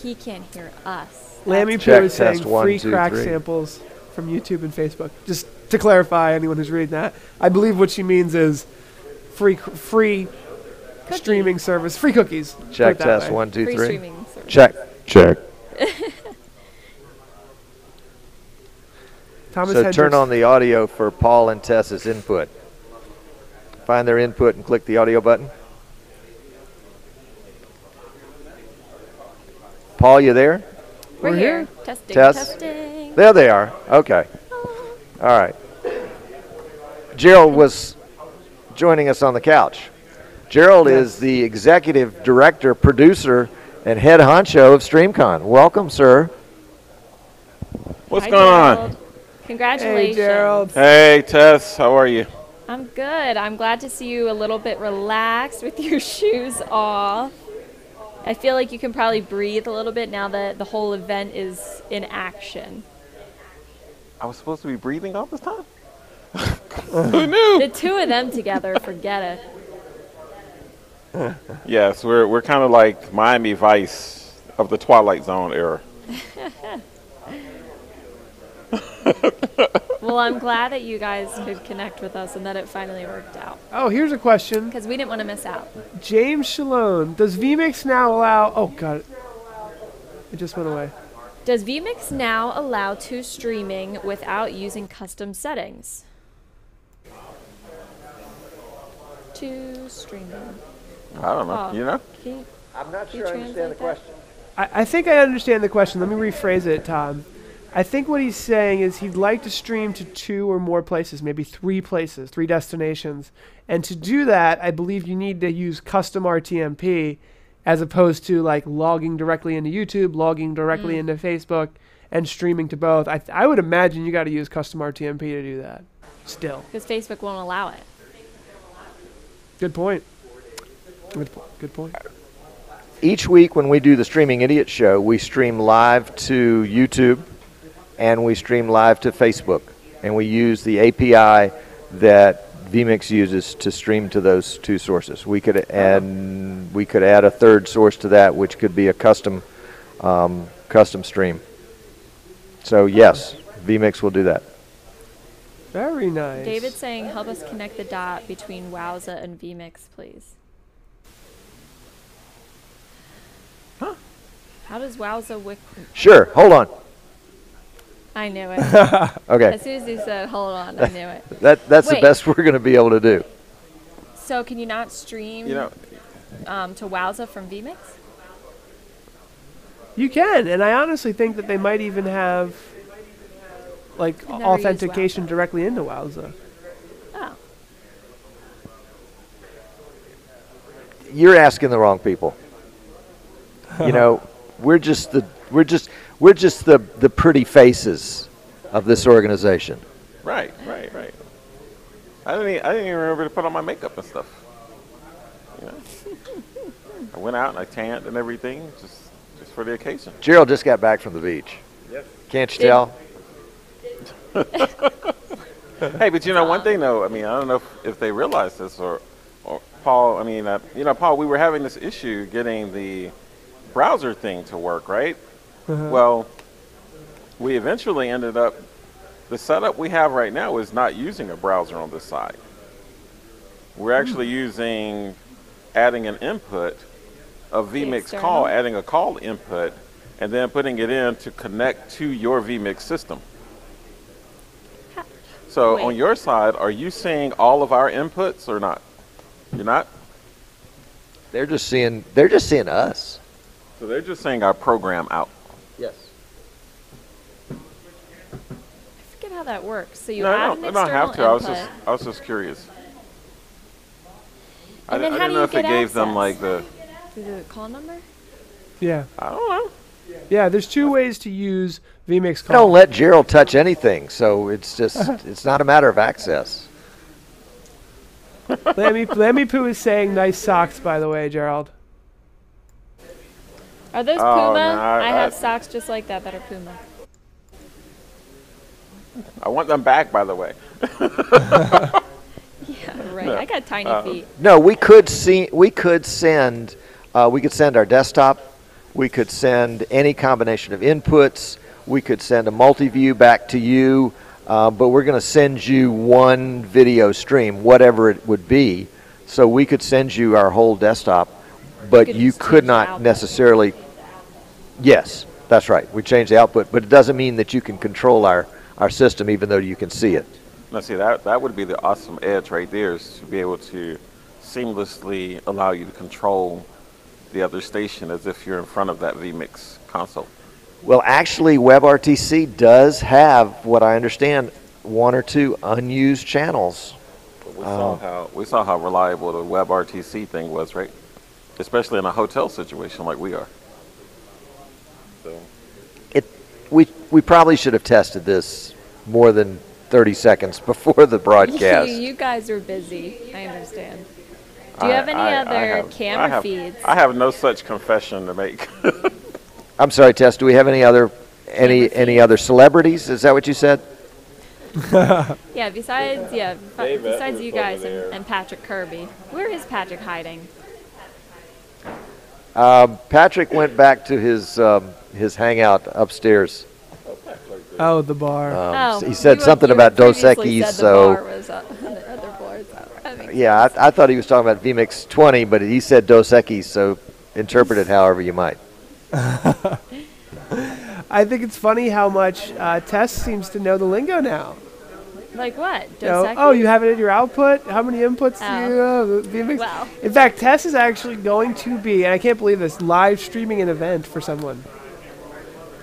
He can't hear us. Lammy Poo is saying free crack samples from YouTube and Facebook. Just to clarify, anyone who's reading that, I believe what she means is free streaming service, free cookies. Check test 1 2 3. Streaming service. Check. Thomas So Hendricks. turn on the audio for Paul and Tess's input. Find their input and click the audio button. Paul, you there? We're here. Testing. Testing. There they are. Okay. All right. Gerald was joining us on the couch. Gerald is the executive director, producer, and head honcho of StreamCon. Welcome, sir. What's going on? Congratulations. Hey, Gerald. Hey, Tess. How are you? I'm good. I'm glad to see you a little bit relaxed with your shoes off. I feel like you can probably breathe a little bit now that the whole event is in action. I was supposed to be breathing all this time? Who knew? The two of them together, forget it. Yes, we're kind of like Miami Vice of the Twilight Zone era. Well, I'm glad that you guys could connect with us and that it finally worked out. Oh, here's a question. Because we didn't want to miss out. James Shalom, does vMix now allow... Oh, God. It just went away. Does vMix now allow to streaming without using custom settings? To streaming. I don't know. You know? I'm not sure I understand the question. I think I understand the question. Let me rephrase it, Tom. I think what he's saying is he'd like to stream to 2 or more places, maybe 3 places, 3 destinations. And to do that, I believe you need to use custom RTMP as opposed to like logging directly into YouTube, logging directly into Facebook, and streaming to both. I would imagine you got to use custom RTMP to do that still. Because Facebook won't allow it. Good point. Good point. Each week when we do the Streaming Idiot Show, we stream live to YouTube and we stream live to Facebook. And we use the API that vMix uses to stream to those 2 sources. We could add a third source to that, which could be a custom stream. So yes, vMix will do that. Very nice. David's saying, help us connect the dot between Wowza and vMix, please. Huh? How does Wowza Sure, hold on. I knew it. Okay. As soon as he said, hold on, I knew it. That's the best we're going to be able to do. So can you not stream to Wowza from vMix? You can, and I honestly think that they might even have like authentication directly into Wowza. Oh. You're asking the wrong people. You know, we're just the pretty faces of this organization. Right. I didn't even remember to put on my makeup and stuff. You know? I went out and I tanned and everything just for the occasion. Gerald just got back from the beach. Yes. Can't you tell? Hey, but you know one thing though. I mean, I don't know if they realize this or Paul. I mean, Paul, we were having this issue getting the browser thing to work, right? Well, we eventually ended up, the setup we have right now is not using a browser on this side. We're actually adding an input, a vMix call, adding a call input, and then putting it in to connect to your vMix system. So on your side, are you seeing all of our inputs or not? You're not? They're just seeing us. So they're just seeing our program out. Yes. how that works. So you No, add an I don't have external to. input. I was just curious. And then I how didn't do know you if get it gave access? them like the. Through the call number? Yeah. I don't know. Yeah, there's two ways to use vMix I call. don't let Gerald touch anything, so it's just it's not a matter of access. Lammy Poo is saying nice socks, by the way, Gerald. Are those Oh, Puma? no, I have socks just like that are Puma. I want them back, by the way. Yeah, right. I got tiny feet. No, we could send our desktop. We could send any combination of inputs. We could send a multi-view back to you, but we're going to send you one video stream, whatever it would be. So we could send you our whole desktop, but you could not necessarily. Yes, that's right. We change the output, but it doesn't mean that you can control our system, even though you can see it. Now, see, that would be the awesome edge right there, is to be able to seamlessly allow you to control the other station as if you're in front of that vMix console. Well, actually, WebRTC does have, what I understand, one or two unused channels. But we saw how reliable the WebRTC thing was, right? Especially in a hotel situation like we are. So. We probably should have tested this more than 30 seconds before the broadcast. You guys are busy. I understand. Do you have any other camera feeds? I have no such confession to make. I'm sorry, Tess. Do we have any other celebrities? Is that what you said? Yeah. Besides you guys and Patrick Kirby. Where is Patrick hiding? Patrick went back to his hangout upstairs. Oh, the bar. He said something about Dos Equis, so. Yeah, I thought he was talking about vMix 20, but he said Dos Equis, so interpret it however you might. I think it's funny how much Tess seems to know the lingo now. Like what? Dos Equis? Oh, you have it in your output? How many inputs do you have? vMix? Well. In fact, Tess is actually going to be, and I can't believe this, live streaming an event for someone.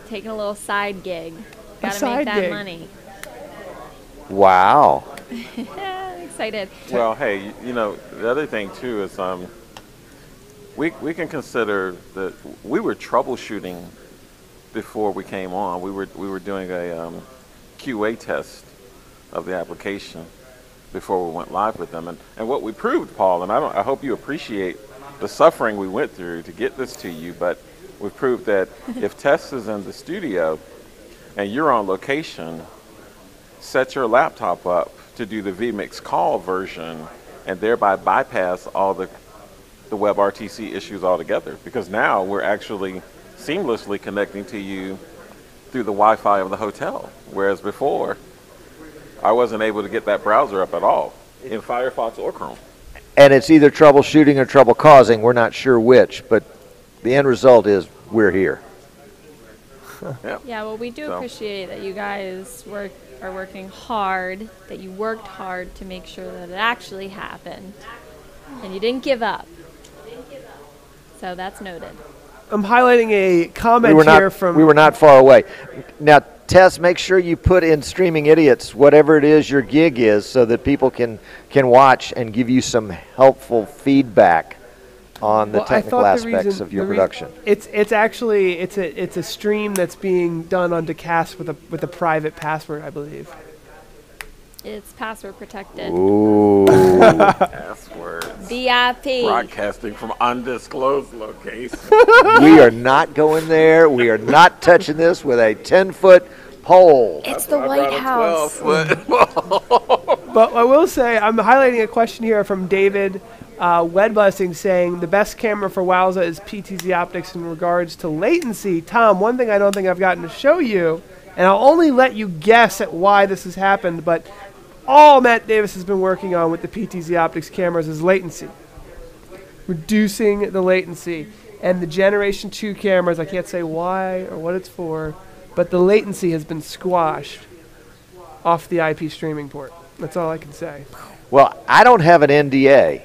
Taking a little side gig. Gotta side make that gig. money. Wow. I'm excited. Well, hey, the other thing too is we can consider that we were troubleshooting before we came on. We were doing a QA test of the application before we went live with them, and what we proved, Paul, and I hope you appreciate the suffering we went through to get this to you, but we proved that if Tess is in the studio and you're on location, set your laptop up to do the vMix call version and thereby bypass all the WebRTC issues altogether, because now we're actually seamlessly connecting to you through the Wi-Fi of the hotel, whereas before I wasn't able to get that browser up at all in Firefox or Chrome. And it's either troubleshooting or trouble causing. We're not sure which, but the end result is we're here. Yeah, well, we do appreciate that you guys are working hard, that you worked hard to make sure that it actually happened, and you didn't give up. So that's noted. I'm highlighting a comment here from... We were not far away. Now, Tess, make sure you put in Streaming Idiots, whatever it is your gig is, so that people can watch and give you some helpful feedback on the technical aspects of your production. It's actually a stream that's being done on Decast with a private password, I believe. It's password protected. Ooh. Passwords. VIP. Broadcasting from undisclosed location. We are not going there. We are not touching this with a 10-foot pole. It's the White House. But I will say, I'm highlighting a question here from David Weldblessid saying the best camera for Wowza is PTZOptics in regards to latency. Tom, one thing I don't think I've gotten to show you, and I'll only let you guess at why this has happened, but all Matt Davis has been working on with the PTZOptics cameras is latency. Reducing the latency. And the Generation 2 cameras, I can't say why or what it's for, but the latency has been squashed off the IP streaming port. That's all I can say. Well, I don't have an NDA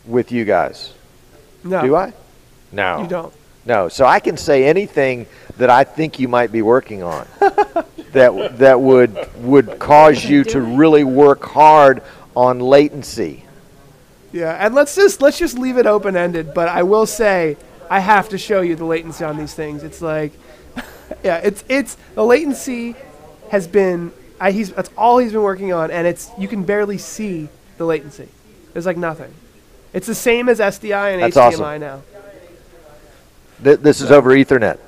with you guys. No. Do I? No. You don't. No. So I can say anything that I think you might be working on. that would cause you to really work hard on latency. Yeah, and let's just leave it open-ended. But I will say, I have to show you the latency on these things. It's like, yeah, it's the latency has been. That's all he's been working on, and you can barely see the latency. There's like nothing. It's the same as SDI and That's HDMI awesome. now. This is over Ethernet.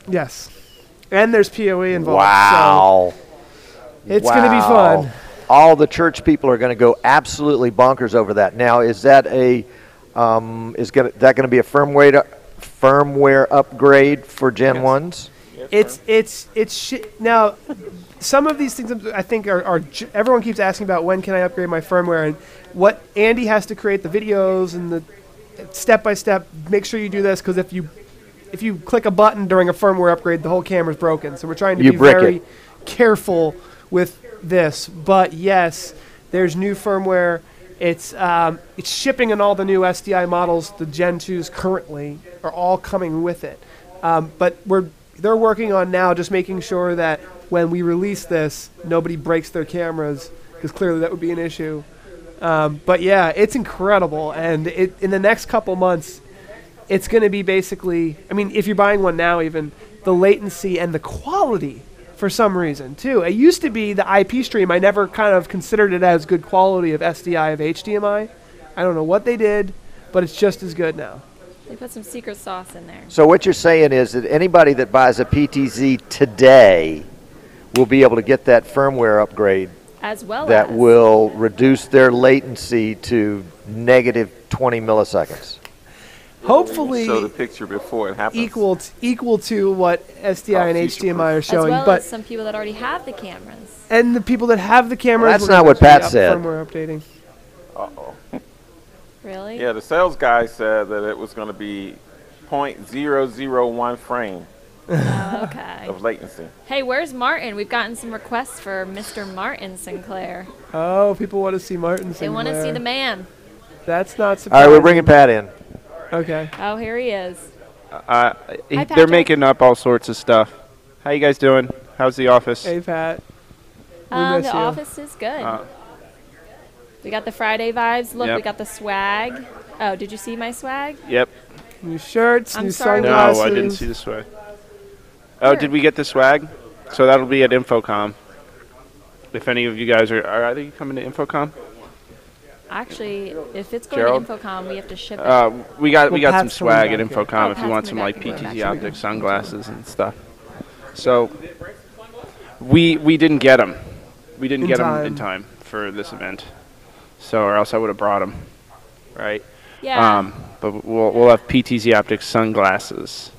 Yes, and there's PoE involved. Wow. So it's going to be fun. All the church people are going to go absolutely bonkers over that. Now, is that that going to be a firmware upgrade for Gen 1s? Now, some of these things I think are everyone keeps asking about when can I upgrade my firmware, and what Andy has to create the videos and the step by step. Make sure you do this, because if you click a button during a firmware upgrade, the whole camera's broken. So we're trying to be very careful with this. But yes, there's new firmware. It's shipping in all the new SDI models. The Gen 2s currently are all coming with it. But they're working on now just making sure that when we release this, nobody breaks their cameras, because clearly that would be an issue. But yeah, it's incredible. And in the next couple months, it's going to be basically, I mean, if you're buying one now, even the latency and the quality for some reason too. It used to be the IP stream. I never kind of considered it as good quality of SDI of HDMI. I don't know what they did, but it's just as good now. They put some secret sauce in there. So what you're saying is that anybody that buys a PTZ today will be able to get that firmware upgrade as well that will reduce their latency to -20 milliseconds. Hopefully, show the picture before it happens. Equal to what SDI and HDMI are showing, as well but as some people that already have the cameras. And the people that have the cameras. Well, that's not what Pat said. Firmware updating. Uh-oh. Really? Yeah, the sales guy said that it was going to be 0.001 frame of latency. Hey, where's Martin? We've gotten some requests for Mr. Martin Sinclair. Oh, people want to see Martin Sinclair. They want to see the man. That's not surprising. All right, we're bringing Pat in. Okay. Oh, here he is. They're making up all sorts of stuff. How you guys doing? How's the office? Hey, Pat. The office is good. We got the Friday vibes. Look, we got the swag. Oh, did you see my swag? Yep. New shirts, new No, sunglasses. I didn't see the swag. Oh, did we get the swag? So that'll be at Infocom. If any of you guys are they coming to Infocom? Actually, if it's going to Infocom, we have to ship it. We got some swag at Infocom if you want some like PTZOptics sunglasses and stuff. So we didn't get them. We didn't get them in time for this event. So or else I would have brought them, right? Yeah. But we'll have PTZOptics sunglasses.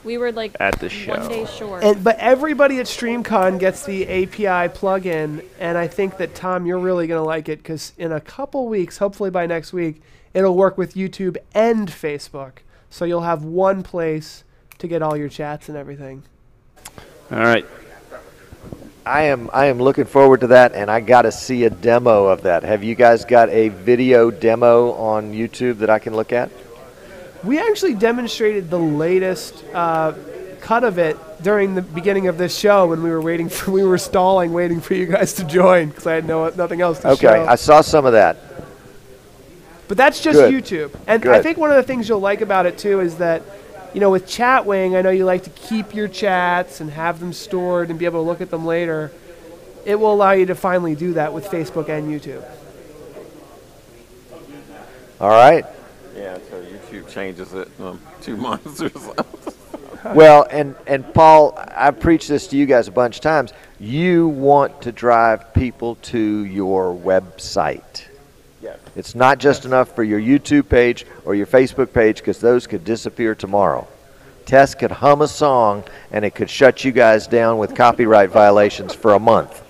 We were like at the show. 1 day short. But everybody at StreamCon gets the API plugin, and I think that, Tom, you're really going to like it, because in a couple weeks, hopefully by next week, it'll work with YouTube and Facebook. So you'll have one place to get all your chats and everything. All right. I am looking forward to that, and I got to see a demo of that. Have you guys got a video demo on YouTube that I can look at? We actually demonstrated the latest cut of it during the beginning of this show when we were stalling, waiting for you guys to join, because I had nothing else to show. Okay, I saw some of that. But that's just YouTube. And I think one of the things you'll like about it too is that, you know, with Chatwing, I know you like to keep your chats and have them stored and be able to look at them later. It will allow you to finally do that with Facebook and YouTube. All right. Yeah, until YouTube changes it in 2 months or something. Well, and Paul, I've preached this to you guys a bunch of times. You want to drive people to your website. Yes. It's not just enough for your YouTube page or your Facebook page, because those could disappear tomorrow. Tess could hum a song and it could shut you guys down with copyright violations for a month.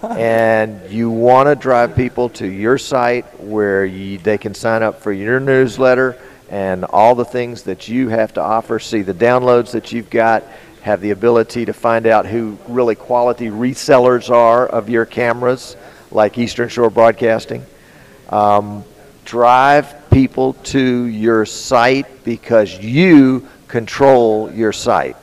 And you want to drive people to your site where they can sign up for your newsletter and all the things that you have to offer, see the downloads that you've got, have the ability to find out who really quality resellers are of your cameras, like Eastern Shore Broadcasting. Drive people to your site because you control your site.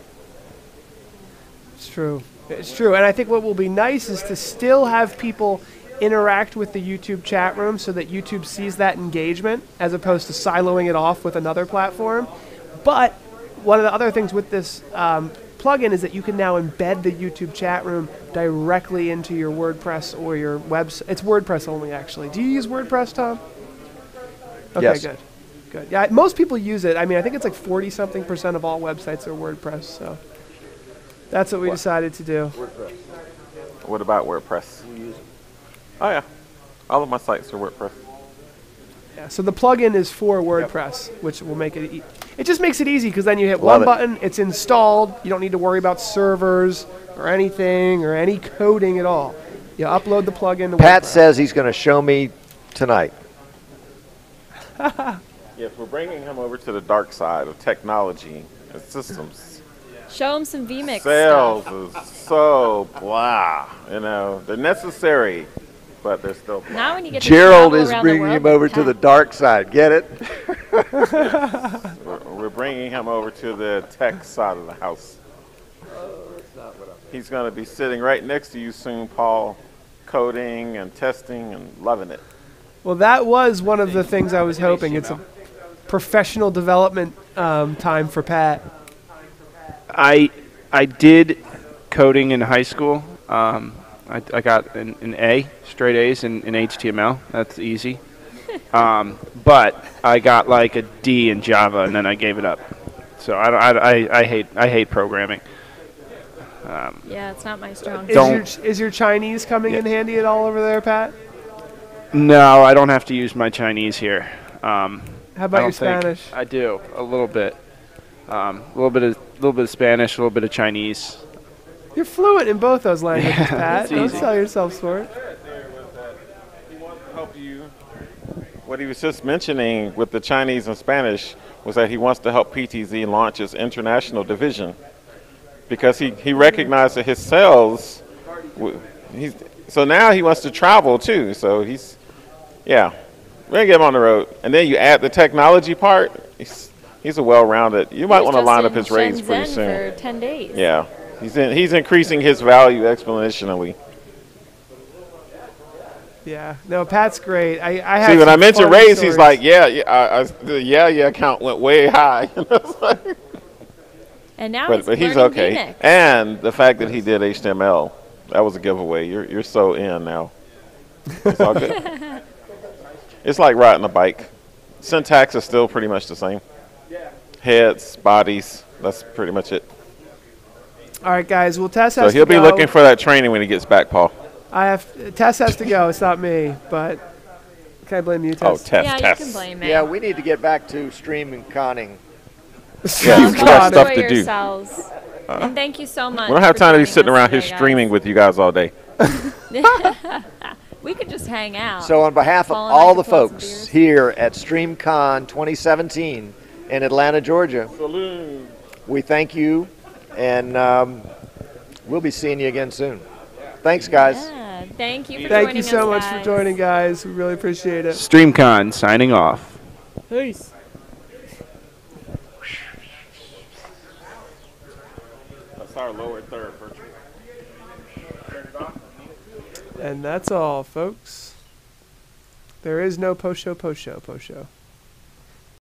It's true. It's true, and I think what will be nice is to still have people interact with the YouTube chat room so that YouTube sees that engagement as opposed to siloing it off with another platform. But one of the other things with this plugin is that you can now embed the YouTube chat room directly into your WordPress or your website. It's WordPress only, actually. Do you use WordPress, Tom? Okay, yes. Good. Good. Yeah, most people use it. I mean, I think it's like 40-something% of all websites are WordPress, so that's what we decided to do. WordPress. What about WordPress? We use it. Oh, yeah. All of my sites are WordPress. Yeah, so the plugin is for WordPress, which will make it it just makes it easy because then you hit one button, it's installed. You don't need to worry about servers or anything or any coding at all. You upload the plugin to Pat WordPress. says he's going to show me tonight. Yes, we're bringing him over to the dark side of technology and systems. Show him some vMix Sales stuff. is so blah. You know, they're necessary, but they're still blah. Now when you get to Gerald travel is around bringing the world him over with to the Pat. dark side. Get it? We're bringing him over to the tech side of the house. He's going to be sitting right next to you soon, Paul, coding and testing and loving it. Well, that was one of the things I was hoping. It's a professional development time for Pat. I did coding in high school. I got an A, straight A's in HTML. That's easy. But I got like a D in Java, and then I gave it up. So I hate programming. Yeah, it's not my strong suit. Is your Chinese coming in handy at all over there, Pat? No, I don't have to use my Chinese here. How about your Spanish? I do a little bit. A little bit of Spanish, a little bit of Chinese. You're fluent in both those languages, Pat. Don't sell yourself short. He wants to help you. What he was just mentioning with the Chinese and Spanish was that he wants to help PTZ launch its international division because he recognized that his sales. So now he wants to travel too. So we're gonna get him on the road, and then you add the technology part. He's a well-rounded. You might want to line up his rates pretty soon. For 10 days. Yeah, he's increasing his value exponentially. Yeah, no, Pat's great. I See, when I mentioned raise, he's like, the account went way high. And now but he's okay. vMix. And the fact that he did HTML, that was a giveaway. You're so in now. It's all good. It's like riding a bike. Syntax is still pretty much the same. Heads, bodies, that's pretty much it. All right, guys. Well, Tess has to go. So he'll be looking for that training when he gets back, Paul. Tess has to go. It's not me, but can I blame you, Tess? Oh, Tess. Yeah, Tess. you can blame me. Yeah, we need to get back to StreamConning. Yeah, we got stuff to do. And thank you so much. We don't have time to be sitting around here guys. streaming with you guys all day. We could just hang out. So on behalf of all the folks here at StreamCon 2017 in Atlanta, Georgia, we thank you, and we'll be seeing you again soon. Thanks, guys. Yeah, thank you for joining us, Thank you so much for joining, guys. We really appreciate it. StreamCon signing off. Peace. That's our lower third virtual. And that's all, folks. There is no post-show.